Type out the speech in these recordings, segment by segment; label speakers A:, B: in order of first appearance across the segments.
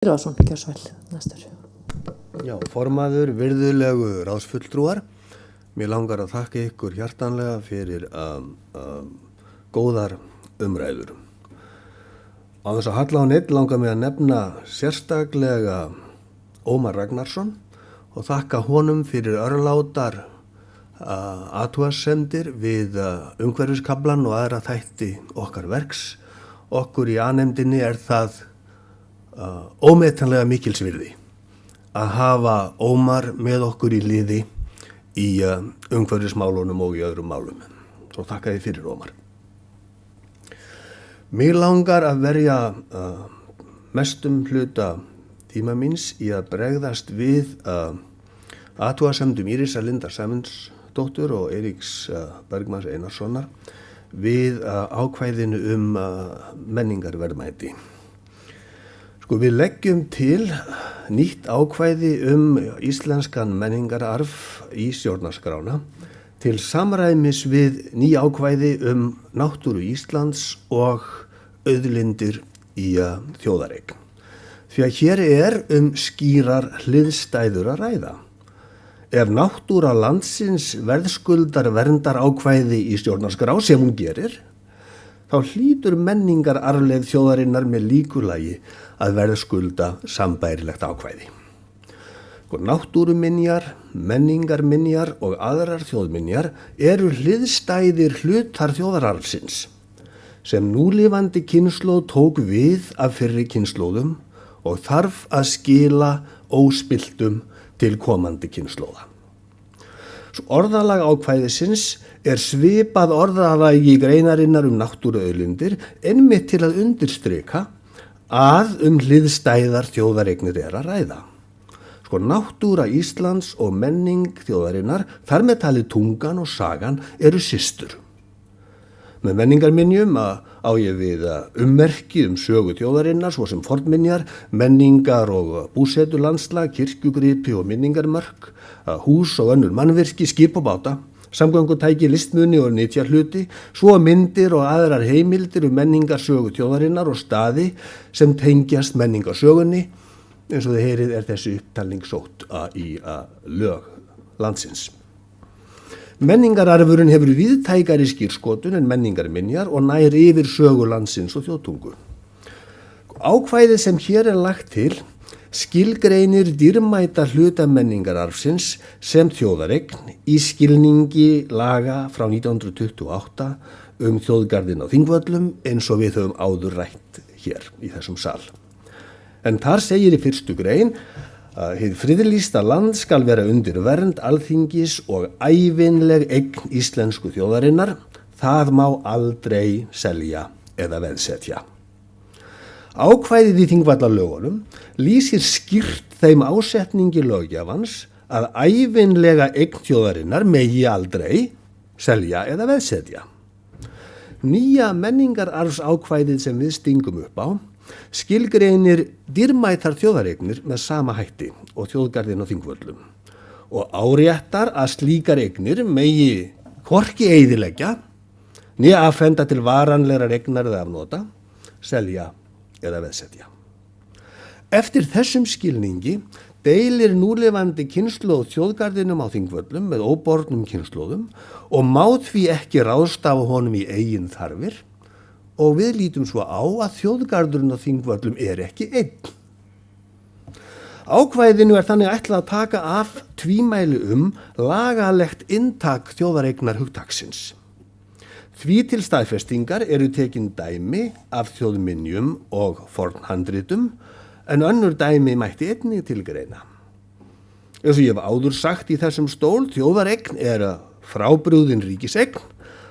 A: Gylfason, kjörsvæl, næstur.
B: Já, formaður, virðulegu ráðsfulltrúar, mér langar að þakka ykkur hjartanlega fyrir góðar umræður. Á þess að halla á neitt langar mig að nefna sérstaklega Ómar Ragnarsson og þakka honum fyrir örlátar athugasemdir við umhverfiskaflan og aðra þætti okkar verks. Okkur í A-nefndinni er það ómetanlega mikils virði að hafa Ómar með okkur í liði í umhverfismálunum og í öðrum málum. Svo þakka ég fyrir Ómar. Mig langar að verja mestum hluta tíma míns í að bregðast við athugasemdum Írisar Lindar Sæmundsdóttur og Eiríks Bergmanns Einarssonar við ákvæðinu menningarverðmæti. Við leggjum til nýtt ákvæði íslenskan menningararf í stjórnarskrána til samræmis við ný ákvæði náttúru Íslands og auðlindir í þjóðareign. Því að hér er skýrar hliðstæður að ræða. Ef náttúra landsins verðskuldar verndarákvæði í stjórnarskrá sem hún gerir, þá hlýtur menningararfleifð þjóðarinnar með líkulagi að verðskulda sambærilegt ákvæði. Náttúruminjar, menningarminjar og aðrar þjóðminjar eru hliðstæðir hlutar þjóðararfsins sem núlifandi kynslóð tók við af fyrri kynslóðum og þarf að skila óspilltum til komandi kynslóða. Orðalag ákvæðisins er svipað orðalagi greinarinnar náttúruauðlindir einmitt til að undirstrika að hliðstæðar þjóðareignir er að ræða. Náttúra Íslands og menning þjóðarinnar, þar með talið tungan og sagan, eru systur. Með menningarminjum á ég við ummerki sögu þjóðarinnar, svo sem fornminjar, menningar og búsetulandslag, kirkjugripi og minningarmörk, hús og önnur mannvirki, skip og báta, samgöngutæki, listmuni og nytjahluti, svo myndir og aðrar heimildir menningarsögu þjóðarinnar og staði sem tengjast menningarsögunni, eins og þið heyrið er þessi upptalning sótt í lög landsins. Menningararfurinn hefur víðtækari skírskotun en menningarminjar og nær yfir sögu landsins og þjóðtungu. Ákvæðið sem hér er lagt til skilgreinir dýrmæta hluta menningararfsins sem þjóðareign í skilningi laga frá 1928 þjóðgarðinn á Þingvöllum eins og við höfum áður rætt hér í þessum sal. En þar segir í 1. grein hið friðlýsta land skal vera undir vernd Alþingis og ævinleg eign íslensku þjóðarinnar, það má aldrei selja eða veðsetja. Ákvæðið í Þingvallalögunum lýsir skýrt þeim ásetningi löggjafans að ævinlega eign þjóðarinnar megi aldrei selja eða veðsetja. Nýja menningararfsákvæðið sem við stingum upp á skilgreinir dýrmætar þjóðareignir með sama hætti og þjóðgarðinn á Þingvöllum og áréttar að slíkar eignir megi hvorki eyðileggja né afhenda til varanlegar eignar eða afnota, selja eða veðsetja. Eftir þessum skilningi deilir núlifandi kynslóð þjóðgarðinum á Þingvöllum með óbornum kynslóðum og má því ekki ráðstafa honum í eigin þarfir og við lítum svo á að þjóðgarðurinn á Þingvöllum er ekki einn. Ákvæðinu er þannig ætlað að taka af tvímæli lagalegt inntak þjóðareignar hugtaksins. Því til staðfestingar eru tekin dæmi af þjóðminjum og fornhandritum, en önnur dæmi mætti einnig tilgreina. Eins og ég hef áður sagt í þessum stól, þjóðareign er frábrugðin ríkiseign,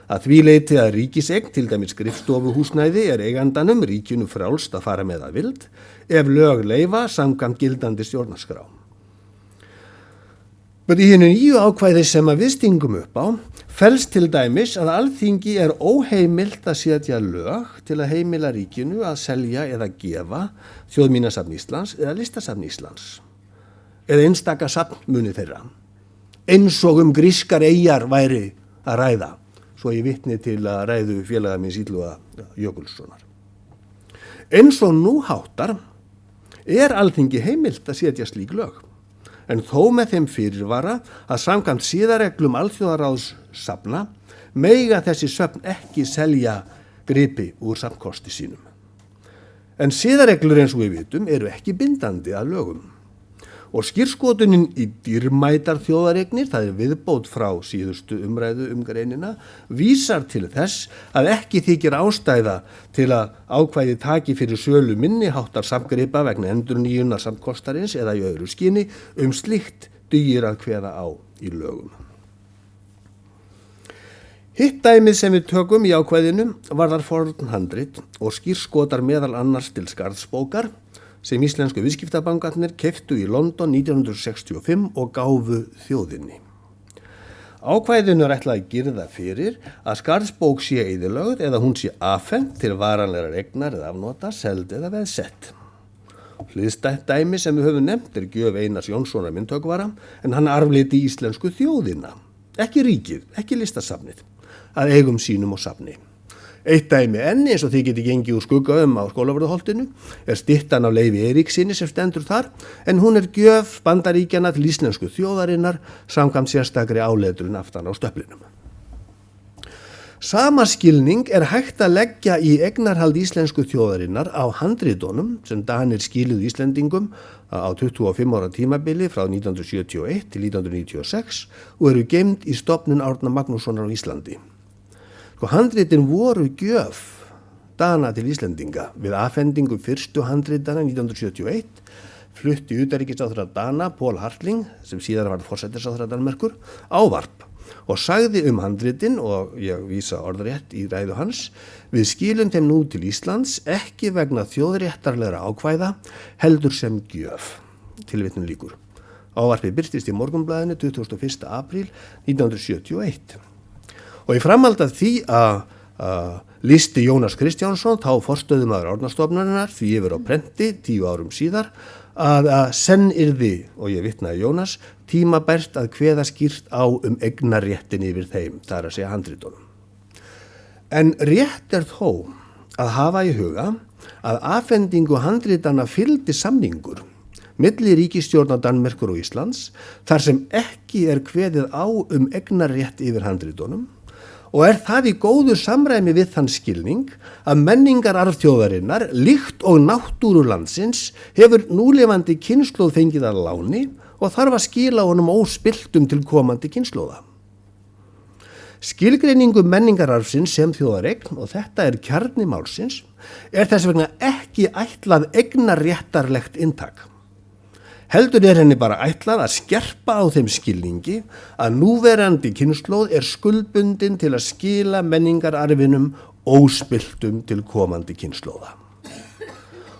B: að því leyti að ríkiseign, til dæmis skrifstofuhúsnæði, er eigandanum ríkinu frjálst að fara með að vild, ef lög leyfa samkvæmt gildandi stjórnarskrá. Í hinu nýju ákvæði sem við stingum upp á, felst til dæmis að Alþingi er óheimilt að setja lög til að heimila ríkinu að selja eða gefa Þjóðminjasafn Íslands eða Listasafn Íslands, eða einstaka safnmuni þeirra, eins og grískar eyjar væri að ræða, svo ég vitni til að ræðu félaga míns Illuga Jökulssonar. Eins og nú háttar er Alþingi heimilt að setja slík lög, en þó með þeim fyrirvara að samkvæmt siðareglum Alþjóðaráðs safna mega þessi söfn ekki selja gripi úr safnkosti sínum. En siðareglur eins og við vitum eru ekki bindandi að lögum. Og skírskotunin í dýrmætar þjóðareignir, það viðbót frá síðustu umræðu greinina, vísar til þess að ekki þykir ástæða til að ákvæði taki fyrir sölu minni háttar safngripa vegna endurnýjunar safnkostarins eða í öðru skyni, slíkt dugir að kveða á í lögum. Hitt dæmið sem við tökum í ákvæðinu varðar fornhandrit og skírskotar meðal annars til skarðsbókar sem íslensku viðskiptabankarnir keyptu í London 1965 og gáfu þjóðinni. Ákvæðinu er ætlað að girða fyrir að skarðsbók sé eyðilögð eða hún sé afhent til varanlegar eignar eða afnota, seld eða veðsett. Hliðstætt dæmi sem við höfum nefnt gjöf Einars Jónssonar myndhöggvara, en hann arfleiddi íslensku þjóðina, ekki ríkið, ekki listasafnið, að eigum sínum og safni. Eitt dæmi enn, eins og þið geti gengið úr skugga á Skólavörðuholtinu, styttan af Leifi Eiríkssyni sem stendur þar, en hún gjöf Bandaríkjanna til íslensku þjóðarinnar samkvæmt sérstakri áletrun aftan á stöplinum. Sama skilning hægt að leggja í eignarhald íslensku þjóðarinnar á handritunum sem Danir skiluðu Íslendingum á 25 ára tímabili frá 1971 til 1996 og eru geymd í stofnun Árna Magnússonar á Íslandi. Handritin voru gjöf Dana til Íslendinga við afhendingu fyrstu handritana 1971, flutti utanríkisráðherra Dana, Pól Hartling, sem síðar var forsætisráðherra Danmerkur, ávarp og sagði handritin, og ég vísa orðrétt í ræðu hans, við skilum þeim nú til Íslands ekki vegna þjóðréttarlegra ákvæða, heldur sem gjöf. Tilvitnun lýkur. Ávarpið birtist í Morgunblaðinu 21. apríl 1971. Og í framhald af því að listi Jónas Kristjánsson, þá forstöðumaður Árnastofnunarinnar, því yfir á prenti 10 árum síðar, að senn yrði, og ég vitnaði Jónas, tímabært að kveða skýrt á eignarréttin yfir þeim, það að segja handritunum. En rétt þó að hafa í huga að afhendingu handritana fylgdi samningur milli ríkisstjórnar Danmerkur og Íslands, þar sem ekki kveðið á eignarrétt yfir handritunum, og það í góðu samræmi við þann skilning að menningararf þjóðarinnar, líkt og náttúru landsins, hefur núlifandi kynslóð fengið að láni og þarf að skila honum óspilltum til komandi kynslóða. Skilgreiningu menningararfsins sem þjóðareign, og þetta kjarni málsins, þess vegna ekki ætlað eignarréttarlegt inntak. Heldur henni bara ætlað að skerpa á þeim skilningi að núverandi kynslóð skuldbundin til að skila menningararfinum óspilltum til komandi kynslóða.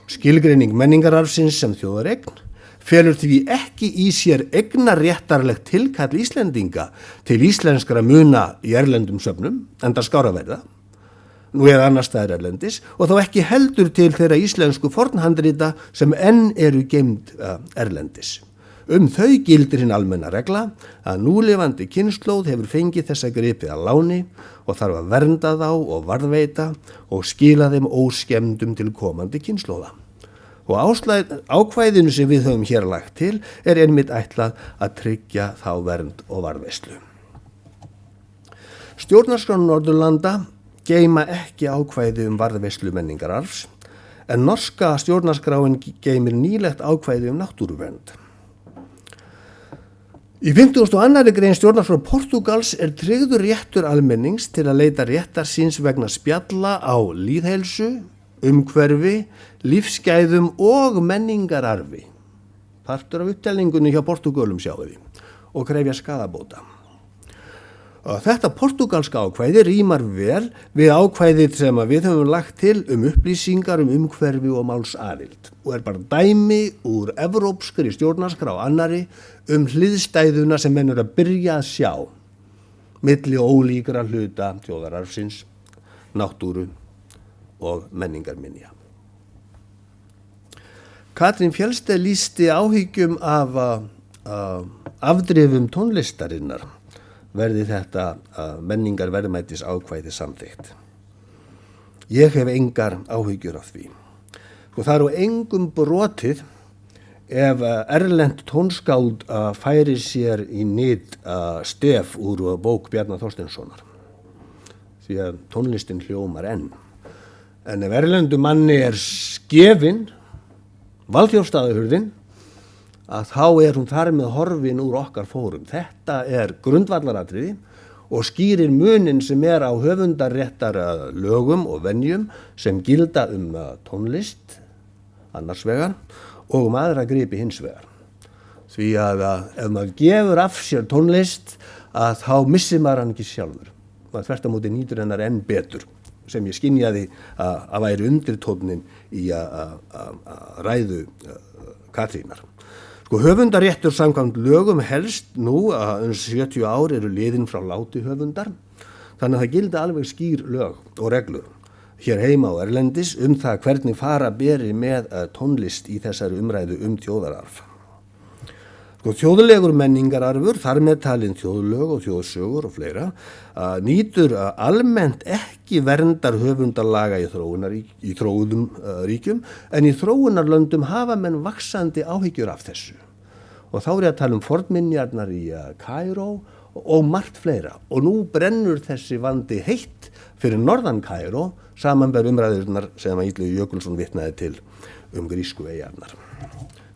B: Skilgreining menningararfsins sem þjóðareign felur því ekki í sér eignarréttarlegt tilkall Íslendinga til íslenskra muna í erlendum söfnum, enda skáraverða, nú annars staðar erlendis, og þá ekki heldur til þeirra íslensku fornhandrita sem enn geymd erlendis. Þau gildir hinn almenna regla að núlifandi kynslóð hefur fengið þessa gripi að láni og þarf að vernda þá og varðveita og skila þeim óskemmdum til komandi kynslóða. Og ákvæðinu sem við höfum hér lagt til einmitt ætlað að tryggja þá vernd og varðveislu. Stjórnarskrá Norðurlanda geyma ekki ákvæði varðveislu menningararfs, en norska stjórnarskráin geymir nýlegt ákvæði náttúruvernd. Í 52. grein stjórnarskrár Portúgals tryggður réttur almennings til að leita réttar síns vegna spjalla á lýðheilsu, umhverfi, lífsgæðum og menningararfi. Partur af upptelningunni hjá Portúgölum sjáum við, og krefja skaðabóta. Og þetta portúgalska ákvæði rímar vel við ákvæðið sem við höfum lagt til upplýsingar umhverfi og málsaðild og bara dæmi úr evrópskri stjórnarskrá annarri hliðstæðuna sem menn að byrja að sjá milli ólíkra hluta þjóðararfsins, náttúru og menningarminja. Katrín Fjeldsted lýsti áhyggjum af afdrifum tónlistarinnar verði þetta menningarverðmætis ákvæði samþykkt. Ég hef engar áhyggjur af því. Og það á engum brotið ef erlent tónskáld færi sér í nyt stef úr bók Bjarnar Þorsteinssonar, því að tónlistin hljómar enn. En ef erlendu manni skefin Valþjófsstaðahurðin, að þá hún þar með horfin úr okkar fórum. Þetta grundvallaratriði og skýrir munin sem á höfundarréttar lögum og venjum sem gilda tónlist annars vegar og aðra gripi hins vegar. Því að ef maður gefur af sér tónlist þá missir maður hann ekki sjálfur. Maður þvert á móti nýtur hennar enn betur, sem ég skynjaði að væri undirtónnin í ræðu Katrínar. Höfundarréttur samkvæmt lögum helst nú 70 ár eru liðin frá láti höfundar, þannig að það gildi alveg skýr lög og reglur hér heima og erlendis það hvernig fara beri með tónlist í þessari umræðu þjóðararf. Þjóðlegur menningararfur, þar með talin þjóðlög og þjóðsögur og fleira, nýtur almennt ekki verndar höfundarlaga í þróuðum ríkjum, en í þróunarlöndum hafa menn vaxandi áhyggjur af þessu. Og þá ég að tala fornminjarnar í Kaíró og margt fleira. Og nú brennur þessi vandi heitt fyrir norðan Kaíró, samanber umræðurnar sem Illugi Jökulsson vitnaði til grísku eyjarnar,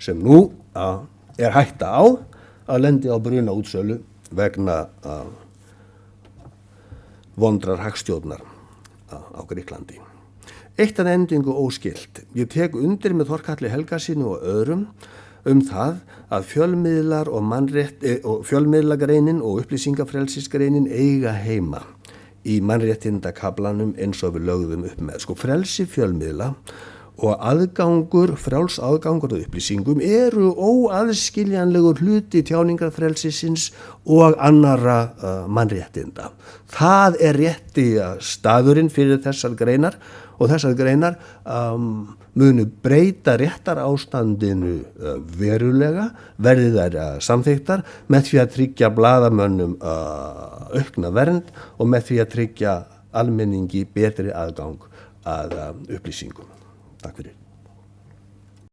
B: sem nú hætta á að lendi á bruna útsölu vegna vondrar hagstjórnar á Grikklandi. Eitt að endingu óskilt. Ég tek undir með Þorkalli Helgasyni og öðrum það að fjölmiðlar og fjölmiðlagreinin og upplýsingafrelsisgreinin eiga heima í mannréttindakaflanum eins og við lögðum upp með. Frelsi fjölmiðla og frjáls aðgangur að upplýsingum eru óaðskiljanlegur hluti tjáningarfrelsisins og annarra mannréttinda. Það rétti staðurinn fyrir þessar greinar og þessar greinar munu breyta réttarástandinu verulega, verði þær samþykktar með því að tryggja blaðamönnum aukna vernd og með því að tryggja almenningi betri aðgang að upplýsingum. Takk fyrir.